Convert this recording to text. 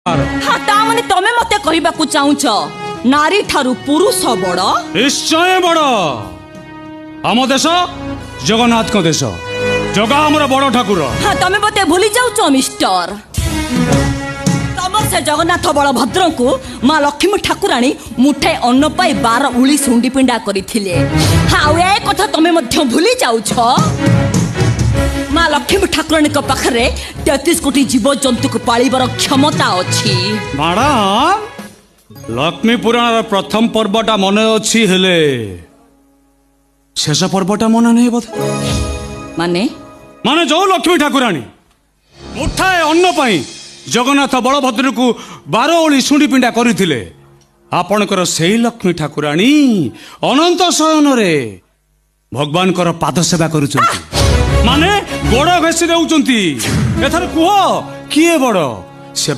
हाँ ता माने तमे मते कहबाकू चाहुछ नारी ठारू पुरुष बड़ निश्चय बड़ आम देश जगन्नाथ को देश जगा हमर बड़ ठाकुर। हाँ तमे मते भूली जाउछ मिस्टर तमर से जगन्नाथ बलभद्र को माँ लक्ष्मी ठाकुराणी मुठे अन्न पाई 12 उली सुंडी पिंडा करिथिले। हाँ ए कथा तमे मध्य भूली जाउछ माँ लक्ष्मी ठाकुराणी को पाखरे 33 कोटी जीव जंतु को पालिबार क्षमता अछि। मैडम लक्ष्मी पुराण प्रथम पर्वटा मन अच्छी हेले शेष पर्वटा मन नहीं बोधे माने माने जो लक्ष्मी ठाकुराणी मुठाए अन्न पाई जगन्नाथ बलभद्र को 12 ओली सुंडी पिंडा करथिले आपणकर सेही लक्ष्मी ठाकुराणी अनंत शयन रे भगवान कर पाद सेवा करूचंती माने गोड़ घसी देउचंती एथर कुह किए बड़ से